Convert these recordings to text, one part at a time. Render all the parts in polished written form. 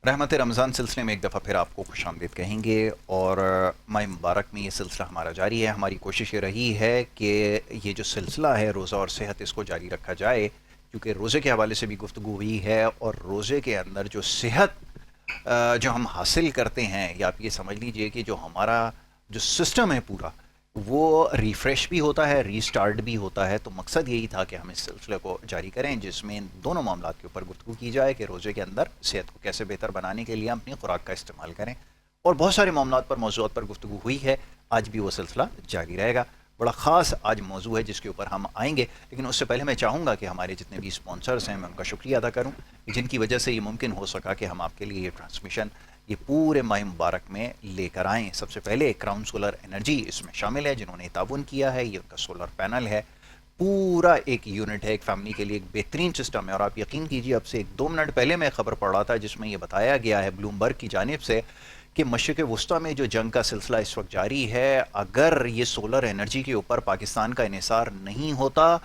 रहमत रमज़ान सिलसिले में एक दफ़ा फिर आपको खुशामदीद कहेंगे और माह मुबारक में ये सिलसिला हमारा जारी है। हमारी कोशिश ये रही है कि ये जो सिलसिला है रोज़ा और सेहत, इसको जारी रखा जाए, क्योंकि रोज़े के हवाले से भी गुफ्तगू हुई है और रोज़े के अंदर जो सेहत जो हम हासिल करते हैं, या आप ये समझ लीजिए कि जो हमारा जो सिस्टम है पूरा, वो रिफ़्रेश भी होता है, रीस्टार्ट भी होता है। तो मकसद यही था कि हम इस सिलसिले को जारी करें जिसमें इन दोनों मामलात के ऊपर गुफ्तगू की जाए कि रोज़े के अंदर सेहत को कैसे बेहतर बनाने के लिए हम अपनी खुराक का इस्तेमाल करें। और बहुत सारे मामलात पर, मौज़ूआत पर गुफ्तगू हुई है, आज भी वो सिलसिला जारी रहेगा। बड़ा ख़ास आज मौजू है जिसके ऊपर हम आएंगे, लेकिन उससे पहले मैं चाहूँगा कि हमारे जितने भी स्पॉन्सर्स हैं मैं उनका शुक्रिया अदा करूँ, जिनकी वजह से ये मुमकिन हो सका कि हम आपके लिए ये ट्रांसमिशन ये पूरे माह मुबारक में लेकर आएँ। सबसे पहले क्राउन सोलर एनर्जी इसमें शामिल है, जिन्होंने ताउन किया है। ये उनका सोलर पैनल है, पूरा एक यूनिट है, एक फैमिली के लिए एक बेहतरीन सिस्टम है। और आप यकीन कीजिए, अब से 1-2 मिनट पहले मैं खबर पढ़ रहा था जिसमें यह बताया गया है ब्लूमबर्ग की जानिब से कि मशरिक़ वुस्ता में जो जंग का सिलसिला इस वक्त जारी है, अगर ये सोलर एनर्जी के ऊपर पाकिस्तान का इन्हिसार नहीं होता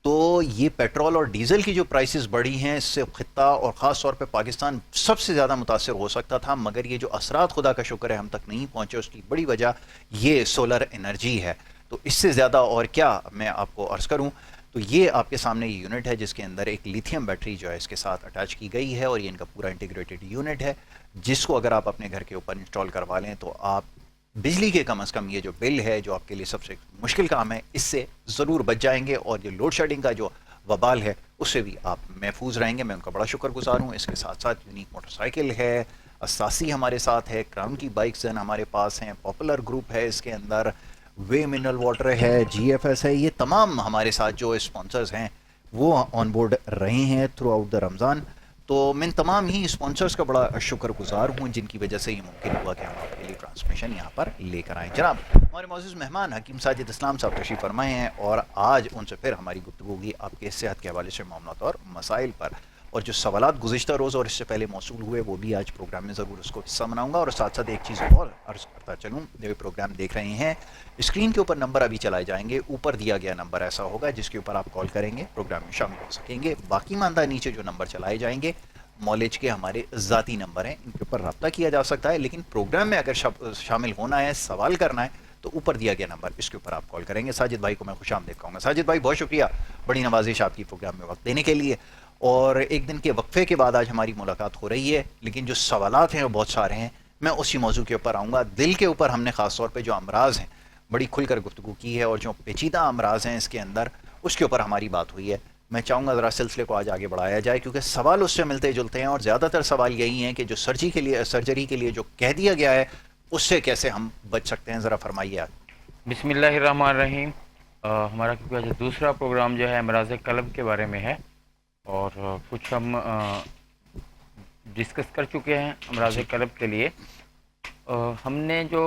तो ये पेट्रोल और डीज़ल की जो प्राइसेस बढ़ी हैं, इससे ख़ित्ता और ख़ास तौर पे पाकिस्तान सबसे ज़्यादा मुतासर हो सकता था। मगर ये जो असरात, खुदा का शुक्र है, हम तक नहीं पहुँचे, उसकी बड़ी वजह ये सोलर एनर्जी है। तो इससे ज़्यादा और क्या मैं आपको अर्ज़ करूँ। तो ये आपके सामने ये यूनिट है जिसके अंदर एक लिथियम बैटरी जो है इसके साथ अटैच की गई है, और ये इनका पूरा इंटीग्रेटेड यूनिट है, जिसको अगर आप अपने घर के ऊपर इंस्टॉल करवा लें तो आप बिजली के कम अज़ कम ये जो बिल है, जो आपके लिए सबसे मुश्किल काम है, इससे ज़रूर बच जाएंगे। और ये लोड शेडिंग का जो वबाल है उससे भी आप महफूज रहेंगे। मैं उनका बड़ा शुक्रगुजार हूँ। इसके साथ साथ यूनिक मोटरसाइकिल है, अस्सासी हमारे साथ है, क्राउन की बाइक्स हमारे पास हैं, पॉपुलर ग्रुप है, इसके अंदर वे मिनरल वाटर है, GFS है। ये तमाम हमारे साथ जो स्पॉन्सर्स हैं वो ऑन बोर्ड रहे हैं थ्रू आउट द रमज़ान। तो मैं तमाम ही स्पॉन्सर्स का बड़ा शुक्रगुजार हूँ जिनकी वजह से ये मुमकिन हुआ कि हम आपके लिए ट्रांसमिशन यहाँ पर लेकर आएँ। जनाब, हमारे मौजूद मेहमान हकीम साजिद इस्लाम साहब तशरीफ़ फरमाए हैं और आज उनसे फिर हमारी गुफ्तगू होगी आपके सेहत के हवाले से मामलात और मसाइल पर। और जो सवालात गुज़िश्ता रोज़ और इससे पहले मौसूल हुए वो भी आज प्रोग्राम में ज़रूर उसको हिस्सा बनाऊँगा। और साथ साथ एक चीज़ और अर्ज़ करता चलूँ, जो प्रोग्राम देख रहे हैं, स्क्रीन के ऊपर नंबर अभी चलाए जाएंगे, ऊपर दिया गया नंबर ऐसा होगा जिसके ऊपर आप कॉल करेंगे, प्रोग्राम में शामिल हो सकेंगे। बाकी मानदा नीचे जो नंबर चलाए जाएंगे मॉलेज के हमारे ज़ाती नंबर हैं, इनके ऊपर रब्ता किया जा सकता है। लेकिन प्रोग्राम में अगर शामिल होना है, सवाल करना है, तो ऊपर दिया गया नंबर, इसके ऊपर आप कॉल करेंगे। साजिद भाई को मैं खुशामदीद कहूँगा। साजिद भाई, बहुत शुक्रिया, बड़ी नवाजिश आपकी प्रोग्राम में वक्त देने के लिए। और एक दिन के वक्फे के बाद आज हमारी मुलाकात हो रही है, लेकिन जो सवालात हैं वो बहुत सारे हैं। मैं उसी मौजू के ऊपर आऊँगा। दिल के ऊपर हमने ख़ास तौर पर जो अमराज हैं बड़ी खुलकर गुफ्तगू की है, और जो पेचीदा अमराज हैं इसके अंदर, उसके ऊपर हमारी बात हुई है। मैं चाहूँगा ज़रा सिलसिले को आज आगे बढ़ाया जाए, क्योंकि सवाल उससे मिलते जुलते हैं और ज़्यादातर सवाल यही हैं कि जो सर्जरी के लिए जो कह दिया गया है उससे कैसे हम बच सकते हैं। ज़रा फरमाइए आप। बिस्मिल्लाहिर्रहमानिर्रहीम। हमारा क्योंकि आज दूसरा प्रोग्राम जो है अमराज़ क़ल्ब के बारे में है, और कुछ हम डिस्कस कर चुके हैं अमराज़ क़ल्ब के लिए। हमने जो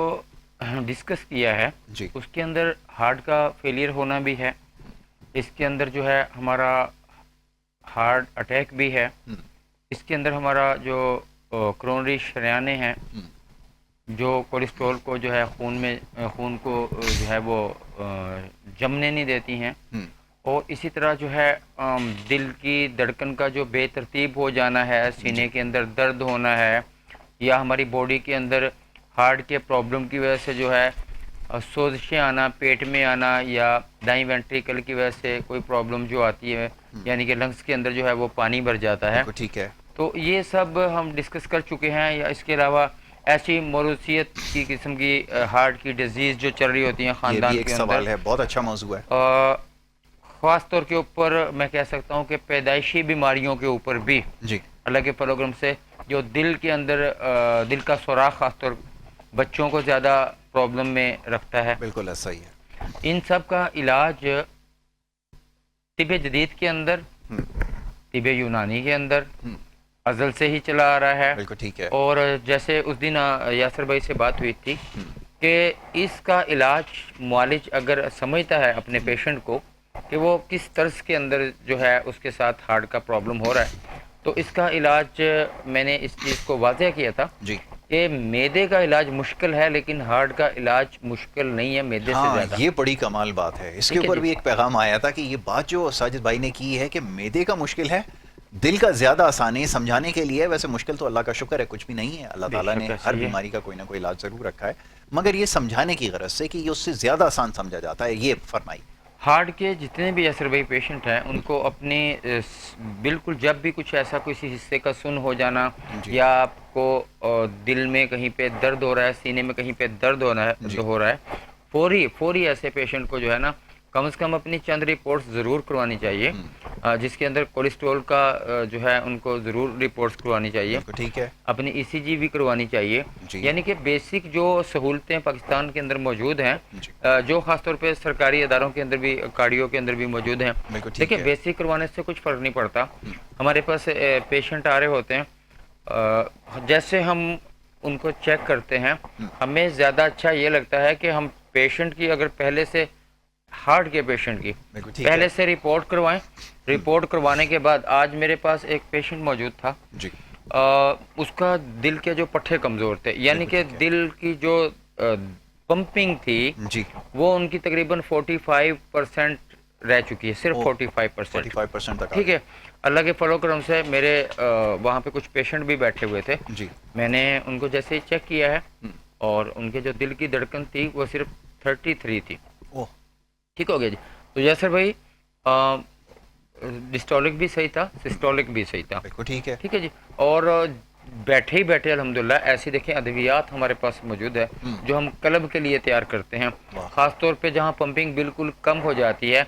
डिस्कस किया है जी, उसके अंदर हार्ट का फेलियर होना भी है, इसके अंदर जो है हमारा हार्ट अटैक भी है, इसके अंदर हमारा जो क्रोनरी शरेयानें हैं जो कोलेस्ट्रॉल को जो है खून को जो है वो जमने नहीं देती हैं, और इसी तरह जो है दिल की धड़कन का जो बेतरतीब हो जाना है, सीने के अंदर दर्द होना है, या हमारी बॉडी के अंदर हार्ट के प्रॉब्लम की वजह से जो है सोजिशें आना, पेट में आना, या दाईं वेंट्रिकल की वजह से कोई प्रॉब्लम जो आती है, यानी कि लंग्स के अंदर जो है वो पानी भर जाता है। ठीक है। तो ये सब हम डिस्कस कर चुके हैं। या इसके अलावा ऐसी मौरूसियत की किस्म की हार्ट की डिजीज़ जो चल रही होती हैं ख़ानदान के अंदर, सवाल है, बहुत अच्छा मौजू है। ख़ास तौर के ऊपर मैं कह सकता हूँ कि पैदाइशी बीमारियों के ऊपर भी जी, अलग के प्रोग्राम से, जो दिल के अंदर दिल का सुराख ख़ासतौर बच्चों को ज़्यादा प्रॉब्लम में रखता है, बिल्कुल ऐसा ही है। इन सब का इलाज तिब जदीद के अंदर, तिब यूनानी के अंदर अज़ल से ही चला आ रहा है। बिल्कुल ठीक है। और जैसे उस दिन यासर भाई से बात हुई थी कि इसका इलाज मुआलिज अगर समझता है अपने पेशेंट को कि वो किस तर्ज के अंदर जो है उसके साथ हार्ट का प्रॉब्लम हो रहा है, तो इसका इलाज मैंने इस चीज़ को वाज़ह किया था जी, कि मैदे का इलाज मुश्किल है, लेकिन हार्ट का इलाज मुश्किल नहीं है मैदे से ज़्यादा। ये बड़ी कमाल बात है। इसके ऊपर भी एक पैगाम आया था कि ये बात जो साजिद भाई ने की है कि मैदे का मुश्किल है, دل کا زیادہ آسان ہے سمجھانے کے لیے، ویسے مشکل تو اللہ کا شکر ہے کچھ بھی نہیں ہے، اللہ بے تعالیٰ شک نے ایسا ہر ہی ہے. بیماری کا کوئی نہ کوئی علاج ضرور رکھا ہے، مگر یہ سمجھانے کی غرض سے کہ یہ اس سے زیادہ آسان سمجھا جاتا ہے، یہ فرمائی. ہارٹ کے جتنے بھی یاسر بھائی پیشنٹ ہیں ان کو اپنے بالکل جب بھی کچھ ایسا کسی حصے کا سن ہو جانا جی یا آپ کو دل میں کہیں پہ درد ہو رہا ہے، سینے میں کہیں پہ درد جی ہو رہا ہے، فوری ایسے پیشنٹ کو جو ہے نا کم از کم اپنی چند رپورٹس ضرور کروانی چاہیے، جس کے اندر کولیسٹرول کا جو ہے ان کو ضرور رپورٹس کروانی چاہیے، بالکل ٹھیک ہے. اپنی ای سی جی بھی کروانی چاہیے. جی یعنی کہ بیسک جو سہولتیں پاکستان کے اندر موجود ہیں، جی جو خاص طور پہ سرکاری اداروں کے اندر بھی کارڈیو کے اندر بھی موجود ہیں، بالکل ٹھیک دیکھیں ہے. بیسک کروانے سے کچھ فرق نہیں پڑتا. ہمارے پاس پیشنٹ آ رہے ہوتے ہیں، جیسے ہم ان کو چیک کرتے ہیں، ہمیں زیادہ اچھا یہ لگتا ہے کہ ہم پیشنٹ کی اگر پہلے سے ہارٹ کے پیشنٹ کی بالکل ٹھیک پہلے ہے. سے رپورٹ کروائیں. رپورٹ کروانے کے بعد آج میرے پاس ایک پیشنٹ موجود تھا، جی اس کا دل کے جو پٹھے کمزور تھے، یعنی بالکل کہ ٹھیک ہے. دل کی جو پمپنگ تھی جی وہ ان کی تقریباً 45% رہ چکی ہے، صرف 45%. 45% تک آ ٹھیک گئے. ہے، اللہ کے فضل و کرم سے میرے وہاں پہ کچھ پیشنٹ بھی بیٹھے ہوئے تھے. جی میں نے ان کو جیسے ہی چیک کیا ہے اور ان کے جو دل کی دھڑکن تھی وہ صرف 33 تھی. اوہ ٹھیک ہو گیا جی. تو یاسر بھائی ڈسٹولک بھی صحیح تھا، سسٹولک بھی صحیح تھا. بالکل ٹھیک ہے. ٹھیک ہے جی. اور بیٹھے ہی بیٹھے الحمدللہ ایسی دیکھیں ادویات ہمارے پاس موجود ہے جو ہم قلب کے لیے تیار کرتے ہیں، واہ. خاص طور پہ جہاں پمپنگ بالکل کم ہو جاتی ہے.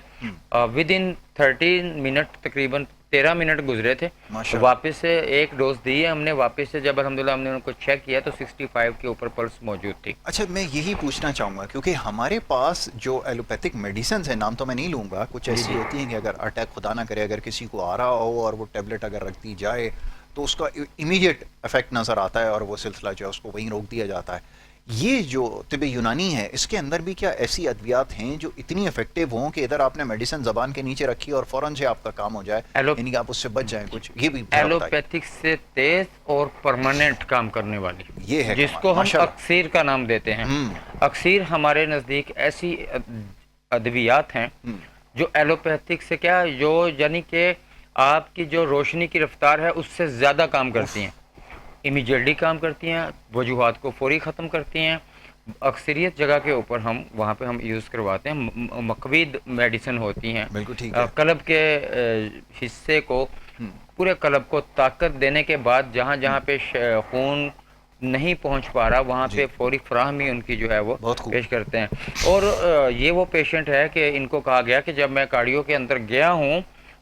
ود ان 13 منٹ تقریباً 13 منٹ گزرے تھے، ماشاء واپس سے ایک ڈوز دی ہے ہم نے. واپس سے جب الحمدللہ ہم نے ان کو چیک کیا تو 65 کے اوپر پلس موجود تھی. اچھا میں یہی پوچھنا چاہوں گا کیونکہ ہمارے پاس جو ایلوپیتھک میڈیسنز ہیں، نام تو میں نہیں لوں گا، کچھ ایسی ہوتی ہیں کہ اگر اٹیک خدا نہ کرے اگر کسی کو آ رہا ہو اور وہ ٹیبلٹ اگر رکھ دی جائے تو اس کا امیڈیٹ افیکٹ نظر آتا ہے اور وہ سلسلہ جو ہے اس کو وہیں روک دیا جاتا ہے. یہ جو طب یونانی ہے اس کے اندر بھی کیا ایسی ادویات ہیں جو اتنی افیکٹو ہوں کہ ادھر آپ نے میڈیسن زبان کے نیچے رکھی اور فوراً سے آپ کا کام ہو جائے، یعنی کہ آپ اس سے بچ جائیں کچھ؟ یہ بھی ایلوپیتھک سے تیز اور پرماننٹ کام کرنے والی، یہ ہے جس کو ہم اکسیر کا نام دیتے ہیں. اکسیر ہمارے نزدیک ایسی ادویات ہیں جو ایلوپیتھک سے کیا جو یعنی کہ آپ کی جو روشنی کی رفتار ہے اس سے زیادہ کام کرتی ہیں، امیجیٹلی کام کرتی ہیں، وجوہات کو فوری ختم کرتی ہیں. اکثریت جگہ کے اوپر ہم وہاں پہ ہم یوز کرواتے ہیں. مقوید میڈیسن ہوتی ہیں، بالکل ٹھیک ہے. قلب کے حصے کو، پورے قلب کو طاقت دینے کے بعد جہاں جہاں پہ خون نہیں پہنچ پا رہا وہاں پہ فوری فراہمی ان کی جو ہے وہ پیش کرتے ہیں. اور یہ وہ پیشنٹ ہے کہ ان کو کہا گیا کہ جب میں کارڈیو کے اندر گیا ہوں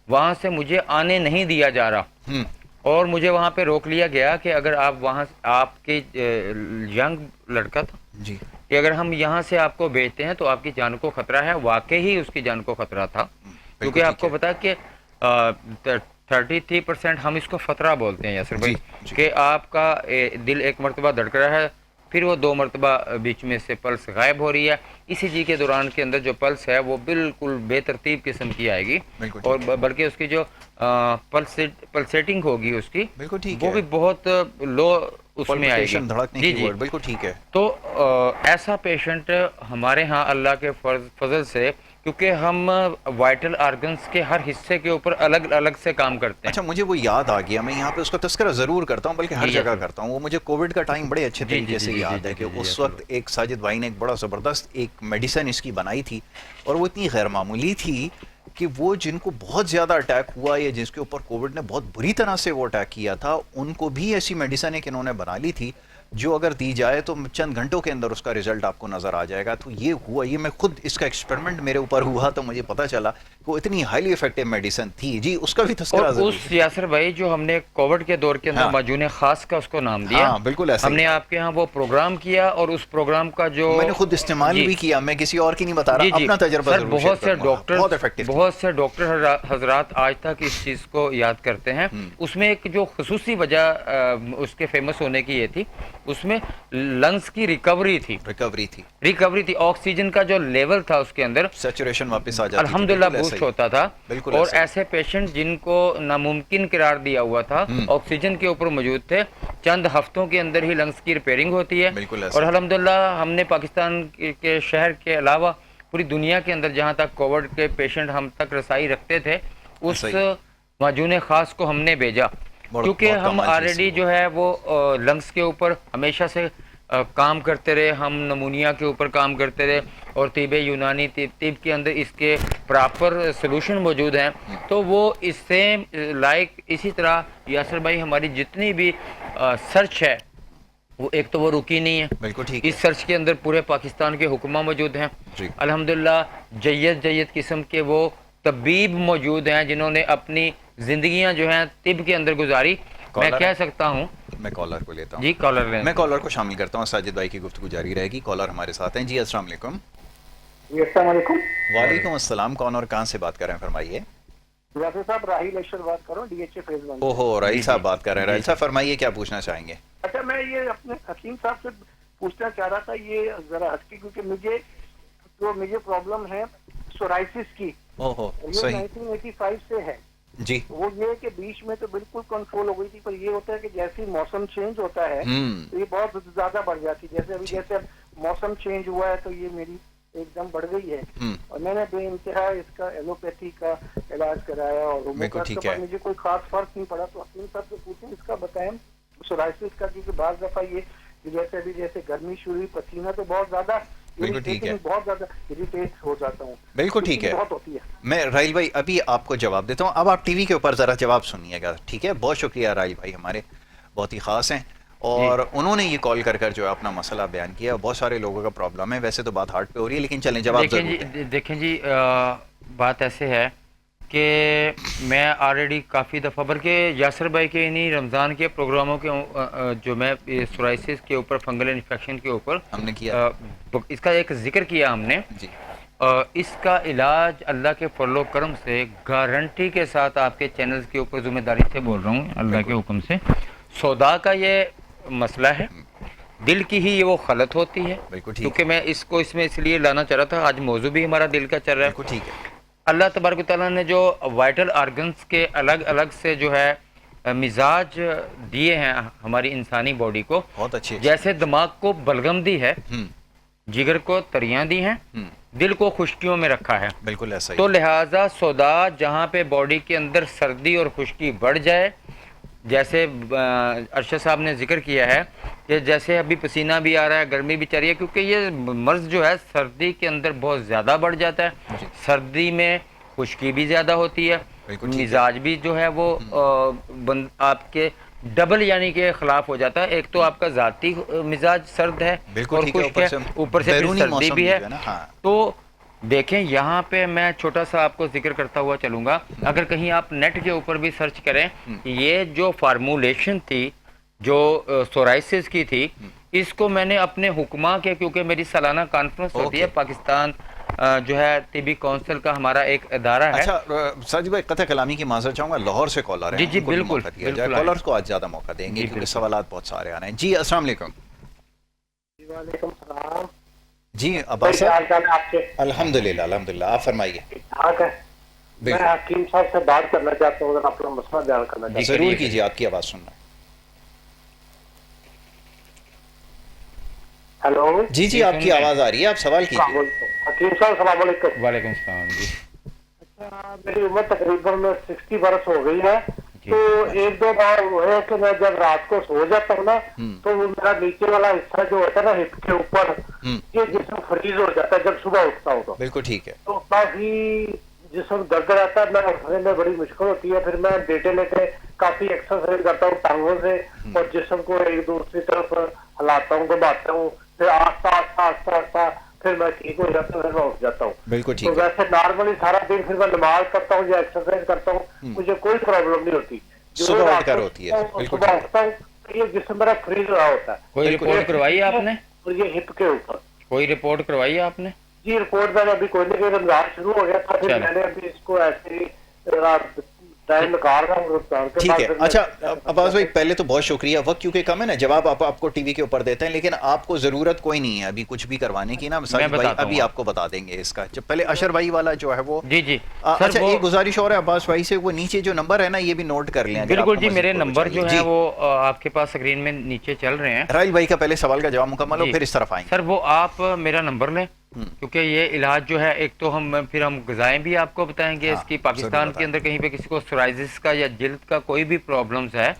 وہاں سے مجھے آنے نہیں دیا جا رہا اور مجھے وہاں پہ روک لیا گیا کہ اگر آپ وہاں آپ کے ینگ لڑکا تھا جی کہ اگر ہم یہاں سے آپ کو بھیجتے ہیں تو آپ کی جان کو خطرہ ہے. واقعی ہی اس کی جان کو خطرہ تھا، کیونکہ آپ کو پتا کہ 33% ہم اس کو فترہ بولتے ہیں یاسر بھائی، کہ آپ کا دل ایک مرتبہ دھڑک رہا ہے پھر وہ 2 مرتبہ بیچ میں سے پلس غائب ہو رہی ہے. اسی جی کے دوران کے اندر جو پلس ہے وہ بالکل بے ترتیب قسم کی آئے گی اور بلکہ اس کی جو پلسیٹنگ ہوگی اس کی وہ بھی بہت لو اس میں آئے گی. جی جی بالکل ٹھیک ہے. تو ایسا پیشنٹ ہمارے ہاں اللہ کے فضل سے، کیونکہ ہم وائٹل آرگنز کے ہر حصے کے اوپر الگ الگ سے کام کرتے ہیں. اچھا مجھے وہ یاد آ گیا، میں یہاں پہ اس کا تذکرہ ضرور کرتا ہوں بلکہ ہر جگہ کرتا ہوں. وہ مجھے کووڈ کا ٹائم بڑے اچھے طریقے سے یاد ہے کہ اس وقت ایک ساجد بھائی نے ایک بڑا زبردست ایک میڈیسن اس کی بنائی تھی اور وہ اتنی غیر معمولی تھی کہ وہ جن کو بہت زیادہ اٹیک ہوا یا جس کے اوپر کووڈ نے بہت بری طرح سے وہ اٹیک کیا تھا ان کو بھی ایسی میڈیسن ایک انہوں نے بنا لی تھی جو اگر دی جائے تو چند گھنٹوں کے اندر اس کا رزلٹ آپ کو نظر آ جائے گا. تو یہ ہوا، یہ میں خود اس کا ایکسپیریمنٹ میرے اوپر ہوا تو مجھے پتہ چلا کہ وہ اتنی ہائیلی افیکٹو میڈیسن تھی. جی اس کا بھی تذکرہ ضرور. اس یاسر بھائی جو ہم نے کووڈ کے دور کے اندر ماجون خاص کا اس کو نام دیا، بالکل ایسا ہم نے آپ کے ہاں وہ پروگرام کیا اور اس پروگرام کا جو میں نے خود استعمال بھی کیا، میں کسی اور کی نہیں بتا رہا، اپنا تجربہ ضرور بہت سے ڈاکٹر بہت سے ڈاکٹر حضرات آج تک اس چیز کو یاد کرتے ہیں. اس میں ایک جو خصوصی وجہ اس کے فیمس ہونے کی یہ تھی، اس میں لنگز کی ریکوری تھی. آکسیجن کا جو لیول تھا اس کے اندر سیچوریشن واپس آ جاتی تھی، الحمدللہ بوسٹ ہوتا تھا. بالکل. اور ایسے پیشنٹ جن کو ناممکن قرار دیا ہوا تھا آکسیجن کے اوپر موجود تھے، چند ہفتوں کے اندر ہی لنگز کی ریپیئرنگ ہوتی ہے. اور الحمدللہ ہم نے پاکستان کے شہر کے علاوہ پوری دنیا کے اندر جہاں تک کووڈ کے پیشنٹ ہم تک رسائی رکھتے تھے، اس माजून ख़ास को हमने भेजा, क्योंकि बहुत हम कमाल चीज़ ऑलरेडी थी जो है वो लंग्स के ऊपर हमेशा से काम करते रहे, हम नमूनिया के ऊपर काम करते रहे और तिब यूनानी तिब के अंदर इसके प्रॉपर सलूशन मौजूद हैं। तो वो इससे लाइक इसी तरह यासर भाई हमारी जितनी भी सर्च है वो एक तो वो रुकी नहीं है, बिल्कुल ठीक इस सर्च के अंदर पूरे पाकिस्तान के हुक्मा मौजूद हैं जी। अल्हम्दुलिल्लाह। जय्यद किस्म के वो तबीब मौजूद हैं जिन्होंने अपनी ज़िंदगियां जो हैं तिब के अंदर गुजारी। मैं कॉलर कह सकता हूँ मैं कॉलर को लेता हूँ जी, कॉलर लें। मैं कॉलर को शामिल करता हूँ, साजिद भाई की गुफ्तगू जारी रहेगी। कॉलर हमारे साथ हैं जी। अस्सलाम वालेकुम। जी अस्सलाम वालेकुम। वालेकुम अस्सलाम। कौन और कहाँ से बात कर रहे हैं, फरमाइए। यासर साहब राहिल अशर बात कर रहा हूँ, DHA फेज 1। ओहो, राहिल साहब बात कर रहे हैं। राहिल साहब फरमाइए, क्या पूछना चाहेंगे? अच्छा, मैं ये अपने हकीम साहब से पूछना चाह रहा था, ये जरा हटके, क्योंकि मुझे प्रॉब्लम है सोराइसिस की। ओहो, ये सही 1985 से है जी। वो ये कि बीच में तो बिल्कुल कंट्रोल हो गई थी, पर ये होता है कि जैसे ही मौसम चेंज होता है तो ये बहुत ज्यादा बढ़ जाती है। जैसे अब मौसम चेंज हुआ है तो ये मेरी एकदम बढ़ गई है और मैंने बेइंतहा इसका एलोपैथी का इलाज कराया और होम्योपैथी का, मुझे कोई खास फर्क नहीं पड़ा। तो हकीम साहब से पूछें इसका बताएं सोराइसिस का, क्योंकि बार दफा ये जैसे गर्मी शुरू हुई, पसीना तो बहुत ज्यादा, बिल्कुल ठीक है, बहुत ज्यादा इरिटेट हो जाता हूँ। बिल्कुल ठीक है, बहुत होती है। मैं राहिल भाई अभी आपको जवाब देता हूँ। अब आप टीवी के ऊपर जरा जवाब सुनिएगा, ठीक है? बहुत शुक्रिया राहिल भाई, हमारे बहुत ही खास हैं और उन्होंने ये कॉल कर कर जो है अपना मसला बयान किया। बहुत सारे लोगों का प्रॉब्लम है, वैसे तो बात हार्ट पे हो रही है, लेकिन चलें जवाब देखें जी, बात ऐसे है कि मैं ऑलरेडी काफ़ी दफ़ा, बल्कि यासर भाई के इन्हीं रमज़ान के प्रोग्रामों के जो मैं सोराइसिस के ऊपर, फंगल इन्फेक्शन के ऊपर हमने किया, इसका एक जिक्र किया हमने जी। इसका इलाज अल्लाह के फजल करम से गारंटी के साथ आपके चैनल्स के ऊपर जिम्मेदारी से बोल रहा हूँ, अल्लाह के हुक्म से। सौदा का ये मसला है, दिल की ही ये वो खलत होती है, क्योंकि मैं इसको इसमें इसलिए लाना चाह रहा था, आज मौजू भी हमारा दिल का चल रहा है। ठीक है, अल्लाह तबारक तआला ने जो वाइटल आर्गन्स के अलग अलग से जो है मिजाज दिए हैं हमारी इंसानी बॉडी को, बहुत अच्छे, जैसे दिमाग को बलगम दी है, जिगर को तरियां दी हैं, दिल को खुश्कियों में रखा है, बिल्कुल ऐसा ही। तो लिहाजा सौदा जहाँ पे बॉडी के अंदर सर्दी और खुश्की बढ़ जाए, जैसे अरशद साहब ने जिक्र किया है कि जैसे अभी पसीना भी आ रहा है, गर्मी भी चल रही है, क्योंकि ये मर्ज जो है सर्दी के अंदर बहुत ज़्यादा बढ़ जाता है, सर्दी में खुश्की भी ज़्यादा होती है, मिजाज भी जो है वो आपके डबल यानी के खिलाफ हो जाता है। एक तो आपका ज़ाती मिजाज सर्द है और खुश्क है, ऊपर से फिर सर्दी भी है। तो देखें यहाँ पे मैं छोटा सा आपको जिक्र करता हुआ चलूँगा, अगर कहीं आप नेट के ऊपर भी सर्च करें, ये जो फार्मूलेशन थी जो सोराइसिस की थी, इसको मैंने अपने हुक्मा के, क्योंकि मेरी सालाना कॉन्फ्रेंस होती है, पाकिस्तान जो है तिबी काउंसिल का हमारा एक अदारा है। अच्छा साजिद भाई, कतई कलामी की माजरत चाहूँगा, लाहौर से कॉलर है। जी जी बिल्कुल, कॉलर्स को आज ज़्यादा मौका देंगे क्योंकि सवालात बहुत सारे आ रहे हैं। जी अस्सलाम वालेकुम। वालेकुम सलाम जी अब्बास साहब, अल्हम्दुलिल्लाह अल्हम्दुलिल्लाह, आप फरमाइए। मैं हकीम साहब से बात करना चाहता हूँ, अपना मसला बयान करना चाहता हूँ। जरूर कीजिए, आपकी आवाज़ सुनना। हेलो जी जी, आपकी आवाज़ आ रही है, आप सवाल कीजिए। हकीम साहब सलाम वालेकुम। वालेकुम सलाम जी। अच्छा, मेरी उम्र तकरीबन 60 बरस हो गई है, तो एक दो बार वो है कि मैं जब रात को सो जाता हूँ ना, तो वो मेरा नीचे वाला हिस्सा जो होता है ना, हिप के ऊपर, ये जिस्म फ्रीज हो जाता है जब सुबह उठता हूँ। तो बिल्कुल ठीक है, तो काफी जिस्म दर्द रहता है, मैं उठने में बड़ी मुश्किल होती है। फिर मैं लेटे लेटे काफी एक्सरसाइज करता हूँ टांगों से और जिस्म को एक दूसरी तरफ हिलाता हूँ, घुमाता हूँ, फिर आस्ता आस्ता आस्ता आस्ता फिर मैं ठीक हो जाता हूँ, फिर मैं उठ जाता हूँ। बिल्कुल ठीक है। वैसे नॉर्मली सारा दिन फिर मैं नमाज करता हूँ या एक्सरसाइज करता हूँ, मुझे कोई प्रॉब्लम नहीं होती। सुबह उठकर होती है, सुबह उठता हूँ ये जिस्म मेरा फ्रीज रहा होता है। कोई रिपोर्ट करवाई आपने? और ये हिप के ऊपर कोई रिपोर्ट करवाई आपने? जी रिपोर्ट मैंने अभी कोई नहीं, रमजान शुरू हो गया था, फिर मैंने अभी इसको ऐसे ही टाइम निकाल रहा हूँ। ठीक है, अच्छा अब्बास भाई, पहले तो बहुत शुक्रिया, वक्त क्योंकि कम है ना, जवाब आपको टीवी के ऊपर देते हैं, लेकिन आपको जरूरत कोई नहीं है अभी कुछ भी करवाने की ना। साजिद भाई अभी आपको बता देंगे इसका। जब पहले अशर भाई वाला जो है वो, जी जी अच्छा एक गुजारिश और है अब्बास भाई से, वो नीचे जो नंबर है ना ये भी नोट कर लें। बिल्कुल जी, मेरे नंबर जो है वो आपके पास स्क्रीन में नीचे चल रहे हैं। राहिल भाई का पहले सवाल का जवाब मुकम्मल हो, फिर इस तरफ आएंगे। सर वो आप मेरा नंबर लें کیونکہ یہ علاج جو ہے ایک تو ہم غذائیں بھی آپ کو بتائیں گے اس کی. پاکستان کے اندر کہیں پہ کسی کو سورائسس کا یا جلد کا کوئی بھی پرابلمز ہے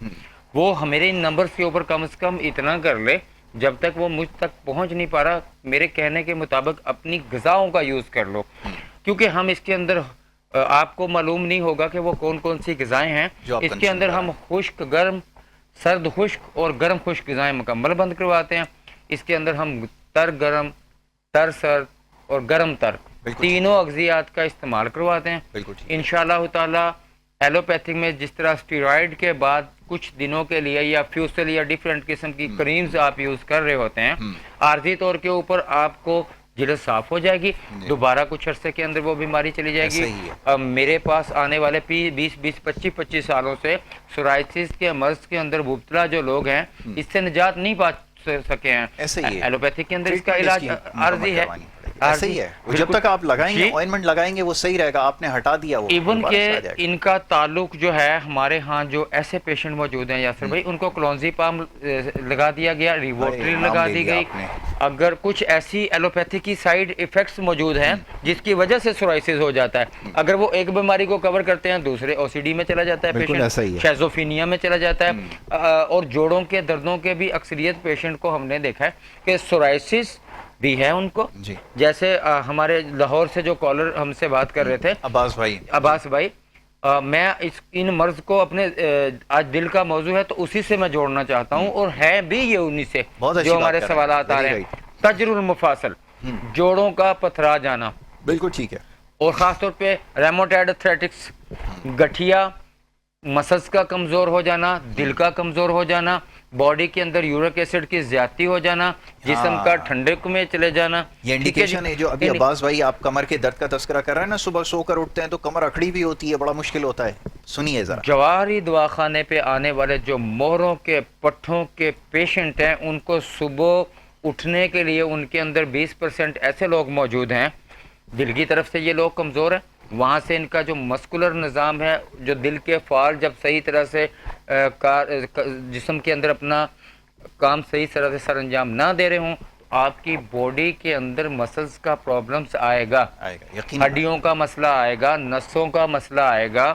وہ میرے ان نمبرز کے اوپر کم از کم اتنا کر لے, جب تک وہ مجھ تک پہنچ نہیں پا رہا میرے کہنے کے مطابق اپنی غذاؤں کا یوز کر لو, کیونکہ ہم اس کے اندر آپ کو معلوم نہیں ہوگا کہ وہ کون کون سی غذائیں ہیں. اس کے اندر ہم خشک گرم, سرد خشک اور گرم خشک غذائیں مکمل بند کرواتے ہیں. اس کے اندر ہم تر گرم, تر سرد اور گرم تر تینوں اغذیات کا استعمال کرواتے ہیں. انشاءاللہ تعالی ایلوپیتھک میں جس طرح اسٹیرائڈ کے بعد کچھ دنوں کے لیے یا فیوسل یا ڈیفرنٹ قسم کی کریمز آپ یوز کر رہے ہوتے ہیں, عارضی طور کے اوپر آپ کو جلد صاف ہو جائے گی, دوبارہ کچھ عرصے کے اندر وہ بیماری چلی جائے گی. میرے پاس آنے والے 20-25 سالوں سے سورائسس کے مرض کے اندر مبتلا جو لوگ ہیں اس سے نجات نہیں پا سکے ہیں. ایلوپیتھک کے اندر اس کا علاج عارضی ہے, ایسے ہی ہے. جب تک آپ لگائیں گے آئنمنٹ لگائیں گے وہ صحیح رہے گا, آپ نے ہٹا دیا وہ ایون کہ ان کا تعلق جو ہے ہمارے ہاں جو ایسے پیشنٹ موجود ہیں یاسر بھائی, ان کو کلونزیپام لگا دیا گیا, ریووٹریل لگا دی گئی. اگر کچھ ایسی ایلوپیتھی کی سائیڈ ایفیکٹس موجود ہیں جس کی وجہ سے سورائسس ہو جاتا ہے, اگر وہ ایک بیماری کو کور کرتے ہیں دوسرے او سی ڈی میں چلا جاتا ہے پیشنٹ, شیزوفینیا میں چلا جاتا ہے. اور جوڑوں کے دردوں کے بھی اکثریت پیشنٹ کو ہم نے دیکھا ہے کہ سورائسس بھی ہے ان کو. جیسے ہمارے لاہور سے جو کالر ہم سے بات کر رہے تھے عباس بھائی, میں ان مرض کو اپنے آج دل کا موضوع ہے تو اسی سے میں جوڑنا چاہتا ہوں, اور ہے بھی یہ انہی سے جو ہمارے سوالات آ رہے ہیں. تجر المفاصل, جوڑوں کا پتھرا جانا, بالکل ٹھیک ہے, اور خاص طور پہ ریموٹائڈ ارتھرائٹس, گٹھیا, مسلز کا کمزور ہو جانا, دل کا کمزور ہو جانا, باڈی کے اندر یورک ایسڈ کی زیادتی ہو جانا, جسم کا ٹھنڈک میں چلے جانا. یہ انڈیکیشن ہے جو ابھی عباس بھائی آپ کمر کے درد کا تذکرہ کر رہے ہیں نا, صبح سو کر اٹھتے ہیں تو کمر اکڑی بھی ہوتی ہے, بڑا مشکل ہوتا ہے. سنیے ذرا, جواہری دواخانے پہ آنے والے جو موہروں کے پٹھوں کے پیشنٹ ہیں ان کو صبح اٹھنے کے لیے ان کے اندر 20% ایسے لوگ موجود ہیں دل کی طرف سے یہ لوگ کمزور ہیں, وہاں سے ان کا جو مسکولر نظام ہے, جو دل کے فعال جب صحیح طرح سے جسم کے اندر اپنا کام صحیح طرح سے سر انجام نہ دے رہے ہوں, تو آپ کی باڈی کے اندر مسلز کا پرابلمس آئے گا, ہڈیوں کا مسئلہ آئے گا, نسوں کا مسئلہ آئے گا,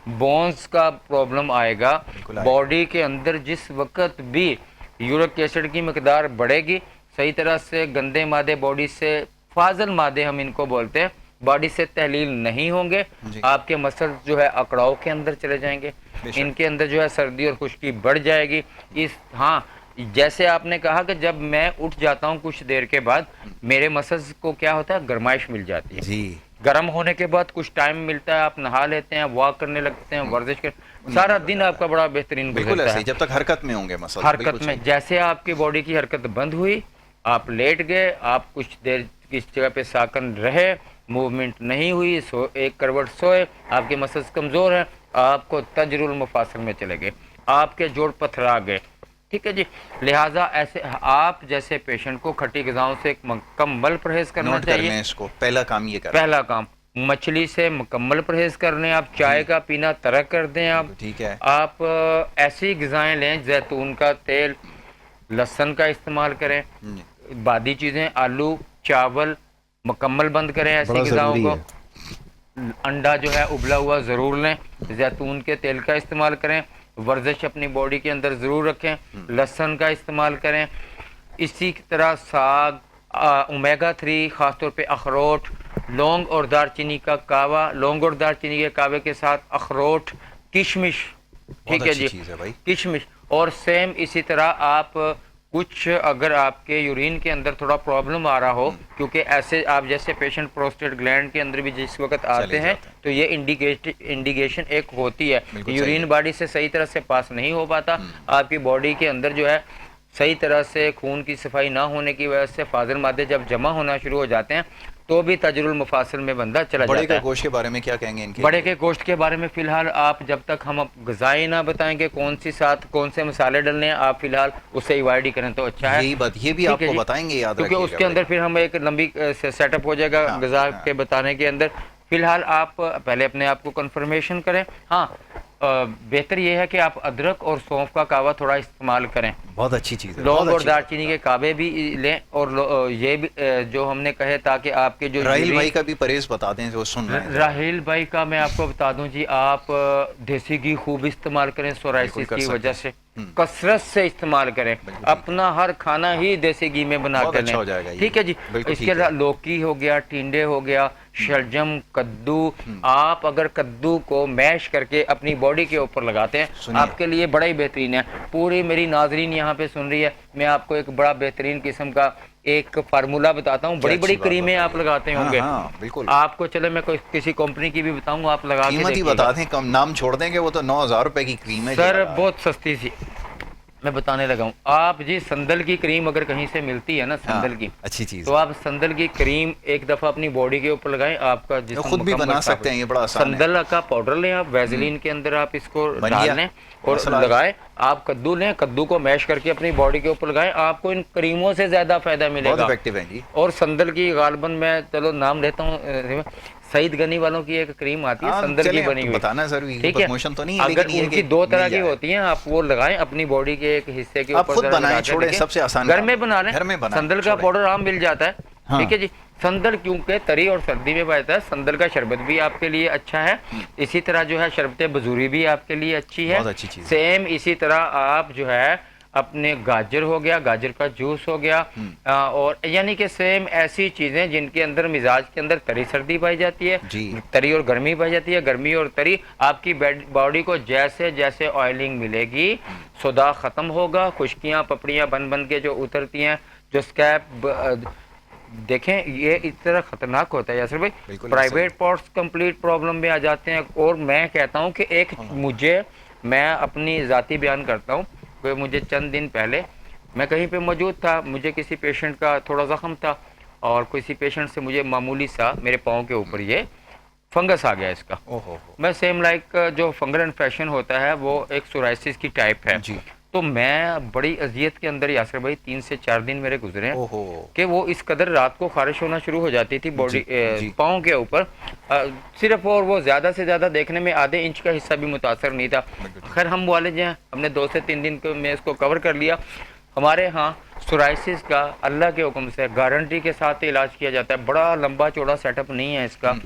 بونز کا پرابلم آئے گا. باڈی کے اندر جس وقت بھی یورک ایسڈ کی مقدار بڑھے گی, صحیح طرح سے گندے مادے باڈی سے, فاضل مادے ہم ان کو بولتے ہیں, باڈی سے تحلیل نہیں ہوں گے, آپ کے مسلز جو ہے اکڑاؤ کے اندر چلے جائیں گے, ان کے اندر جو ہے سردی اور خشکی بڑھ جائے گی. ہاں جیسے آپ نے کہا کہ جب میں اٹھ جاتا ہوں کچھ دیر کے بعد میرے مسلز کو کیا ہوتا ہے, گرمائش مل جاتی ہے. گرم ہونے کے بعد کچھ ٹائم ملتا ہے, آپ نہا لیتے ہیں, واک کرنے لگتے ہیں, ورزش کرتے, سارا دن آپ کا بڑا بہترین گزرتا ہے جب تک حرکت میں ہوں گے مسلز. حرکت میں جیسے آپ کی باڈی کی حرکت بند ہوئی, آپ لیٹ گئے, آپ کچھ دیر کس جگہ پہ ساکن رہے, موومنٹ نہیں ہوئی, ایک کروٹ سوئے, آپ کے مسلز کمزور ہیں, آپ کو تجر المفاصل میں چلے گئے, آپ کے جوڑ پتھرا گئے. ٹھیک ہے جی, لہٰذا ایسے آپ جیسے پیشنٹ کو کھٹی غذاؤں سے مکمل پرہیز کرنا چاہیے. اس کو پہلا کام یہ کریں, پہلا کام مچھلی سے مکمل پرہیز کرنے, آپ چائے کا پینا ترک کر دیں. آپ ایسی غذائیں لیں, زیتون کا تیل, لہسن کا استعمال کریں, بادی چیزیں, آلو, چاول مکمل بند کریں ایسی غذاؤں کو. انڈا جو ہے ابلا ہوا ضرور لیں, زیتون کے تیل کا استعمال کریں, ورزش اپنی باڈی کے اندر ضرور رکھیں, لہسن کا استعمال کریں. اسی طرح ساگ, اومیگا 3 خاص طور پہ اخروٹ, لونگ اور دار چینی کا کعوہ, لونگ اور دار چینی کے کعوے کے ساتھ اخروٹ, کشمش. ٹھیک ہے جی, کشمش. اور سیم اسی طرح آپ کچھ اگر آپ کے یورین کے اندر تھوڑا پرابلم آ رہا ہو, کیونکہ ایسے آپ جیسے پیشنٹ پروسٹیٹ گلینڈ کے اندر بھی جس وقت آتے ہیں تو یہ انڈیکیشن ایک ہوتی ہے, یورین باڈی سے صحیح طرح سے پاس نہیں ہو پاتا, آپ کی باڈی کے اندر جو ہے صحیح طرح سے خون کی صفائی نہ ہونے کی وجہ سے فاضل مادے جب جمع ہونا شروع ہو جاتے ہیں تو بھی تجر المفاصل میں بندہ چلا جاتا ہے. بڑے کے گوشت کے بارے میں کیا کہیں گے ان کے؟ بڑے کے گوشت کے بارے میں فی الحال آپ جب تک ہم غذائیں نہ بتائیں گے کون سی ساتھ کون سے مسالے ڈلنے ہیں, آپ فی الحال اسے ایوائڈ ہی کریں تو اچھا ہے. یہی بات یہ بھی آپ کو بتائیں گے, یاد رکھیے, کیونکہ اس کے اندر پھر ہم ایک لمبی سیٹ اپ ہو جائے گا غذا کے بتانے کے اندر. فی الحال آپ پہلے اپنے آپ کو کنفرمیشن کریں. ہاں बेहतर ये है कि आप अदरक और सौंफ का कावा थोड़ा इस्तेमाल करें। बहुत अच्छी चीज़ है, लौंग बहुत और अच्छी बात दालचीनी के कावे भी लें, और ये भी जो हमने कहे ताकि आपके जो राहिल भाई का भी परहेज बता दें जो सुन रहे हैं। राहिल भाई का मैं आपको बता दूं जी, आप देसी घी खूब इस्तेमाल करें सोराइसिस की वजह से, कसरत से इस्तेमाल करें, अपना हर खाना ही देसी घी में बना कर अच्छा हो जाएगा लें, ये। ठीक है जी। बिल्कुल इसके ठीक है। अलावा लौकी हो गया, टिंडे हो गया, शलजम, कद्दू, आप अगर कद्दू को मैश करके अपनी बॉडी के ऊपर लगाते हैं सुनिए। आपके लिए बड़ा ही बेहतरीन है। पूरी मेरी नाजरीन यहाँ पे सुन रही है, मैं आपको एक बड़ा बेहतरीन किस्म का एक फार्मूला बताता हूँ। बड़ी बड़ी क्रीमें आप लगाते होंगे, हाँ, बिल्कुल। आपको चलो मैं कोई किसी कंपनी की भी बताऊंगा, आप लगा के कीमत ही देखिएगा। बता दें, कम नाम छोड़ देंगे, वो तो 9,000 रुपए की क्रीम है जी। सर बहुत सस्ती सी मैं बताने लगा हूँ। आप जी संदल की क्रीम अगर कहीं से मिलती है ना, संदल की अच्छी चीज तो आप संदल की क्रीम एक दफा अपनी बॉडी के ऊपर लगाएं, आपका जिस्म खुद भी मुकम्मल बना साफ सकते हैं, हो। ये बड़ा आसान है। संदल का पाउडर लें आप, वैसलीन के अंदर आप इसको बन डाल गया। लें और मसला लगाएं। आप कद्दू लें, कद्दू को मैश करके अपनी बॉडी के ऊपर लगाएं, आपको इन क्रीमों से ज्यादा फायदा बहुत मिलेगा। इफेक्टिव है जी। और संदल की गालबन मैं चलो नाम लेता हूँ, सईद गनी वालों की एक क्रीम आती है हाँ, संदल की चलें, बनी अब तो हुई, बताना जरूरी, ठीक है। प्रमोशन तो नहीं है, अगर लेकिन ये उनकी कि दो तरह मिल की जाए। होती हैं, आप वो लगाएं अपनी बॉडी के एक हिस्से के आप ऊपर, खुद जरा बनाएं, लगा के छोड़ें, देखें। सबसे आसान घर काम। में बना लें, घर में बनाएं, संदल का छोड़ें। पाउडर आम मिल जाता है, हाँ। ठीक है जी। संदल क्योंकि तरी और सर्दी में पाता है, संदल का शरबत भी आपके लिए अच्छा है। इसी तरह जो है शरबत बजूरी भी आपके लिए अच्छी है, बहुत अच्छी चीज़ है। सेम इसी तरह आप जो है अपने गाजर हो गया, गाजर का जूस हो गया, और यानी कि सेम ऐसी चीजें जिनके अंदर मिजाज के अंदर तरी सर्दी पाई जाती है, जी। तरी और गर्मी पाई जाती है, गर्मी और तरी आपकी बॉडी को जैसे जैसे ऑयलिंग मिलेगी, सोदा खत्म होगा, खुश्कियां पपड़ियां बन बन के जो उतरती हैं, जो स्कैप देखें ये इस तरह खतरनाक होता है यासर भाई, बिल्कुल प्राइवेट पार्ट्स कंप्लीट प्रॉब्लम में आ जाते हैं। और मैं कहता हूं कि एक मैं अपनी ज़ाती बयान करता हूं कि मुझे चंद दिन पहले मैं कहीं पे मौजूद था, मुझे किसी पेशेंट का थोड़ा ज़ख्म था और किसी पेशेंट से मुझे मामूली सा मेरे पाँव के ऊपर ये फंगस आ गया इसका। ओहो। मैं सेम लाइक जो फंगल इन्फेक्शन होता है वो एक सोराइसिस की टाइप है जी। तो मैं बड़ी अजियत के अंदर यासर भाई 3 से 4 दिन मेरे गुजरे ओहो। कि वो इस कदर रात को खारिश होना शुरू हो जाती थी बॉडी जी। पाँव के ऊपर सिर्फ, और वो ज़्यादा से ज़्यादा देखने में आधे इंच का हिस्सा भी मुतासर नहीं था। खैर हम वाले जो हैं हमने 2 से 3 दिन में इसको कवर कर लिया। हमारे यहाँ सोराइसिस का अल्लाह के हुक्म से गारंटी के साथ इलाज किया जाता है, बड़ा लंबा चौड़ा सेटअप नहीं है इसका।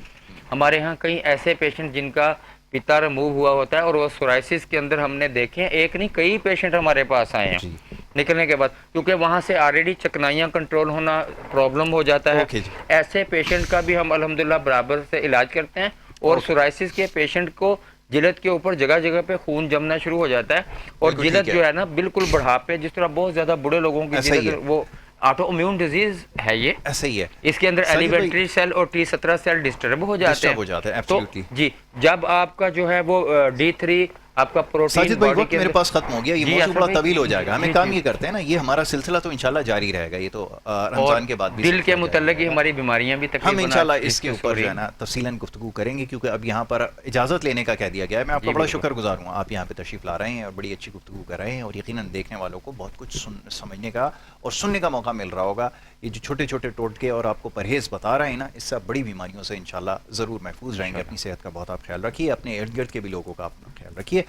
हमारे यहाँ कई ऐसे पेशेंट जिनका पिता रिमूव हुआ होता है और वो सोराइसिस के अंदर हमने देखे हैं, एक नहीं कई पेशेंट हमारे पास आए हैं निकलने के बाद, क्योंकि वहाँ से ऑलरेडी चकनाइयाँ कंट्रोल होना प्रॉब्लम हो जाता है। ऐसे पेशेंट का भी हम अल्हम्दुलिल्लाह बराबर से इलाज करते हैं। और सोराइसिस के पेशेंट को जिलद के ऊपर जगह जगह पे खून जमना शुरू हो जाता है और जिलद जो है ना बिल्कुल बढ़ापे, जिस तरह बहुत ज्यादा बूढ़े लोगों की जिलद, वो ऑटो इम्यून डिजीज है, ये ऐसा ही है। इसके अंदर एलिमेंट्री सेल और T17 सेल डिस्टर्ब हो जाते हैं। तो जी जब आपका जो है वो D3 आपका प्रोटीन साजिद भाई वक्त मेरे पास खत्म हो गया, ये मौजूद बड़ा तवील हो जाएगा। हमें काम ये करते हैं ना, ये हमारा सिलसिला तो इंशाल्लाह जारी रहेगा, ये तो रमजान के बाद भी दिल के मुतल्लिक ही हमारी बीमारियां भी तकरीबन हम इंशाल्लाह इसके ऊपर जो है ना तफसीलन गुफ्तगू करेंगे, क्योंकि अब यहाँ पर इजाज़त लेने का कह दिया गया है। मैं आपका बड़ा शुक्रगुजार हूँ, आप यहाँ पे तशरीफ़ ला रहे हैं और बड़ी अच्छी गुफ्तगू कर रहे हैं और यकीनन देखने वालों को बहुत कुछ समझने का और सुनने का मौका मिल रहा होगा। ये जो छोटे छोटे टोटके और आपको परहेज़ बता रहे हैं ना, इससे आप बड़ी बीमारियों से इंशाल्लाह ज़रूर महफूज रहेंगे। अपनी सेहत का बहुत आप ख्याल रखिए, अपने इर्द गिर्द के भी लोगों का अपना ख्याल रखिए।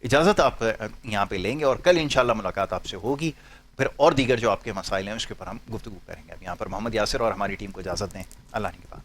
इजाज़त आप यहाँ पे लेंगे और कल इंशाल्लाह मुलाकात आपसे होगी, फिर और दीगर जो आपके मसाइल हैं उसके ऊपर हम गुफ्तगू करेंगे। अब यहाँ पर मोहम्मद यासिर और हमारी टीम को इजाज़त दें, अल्लाह ने के बाद।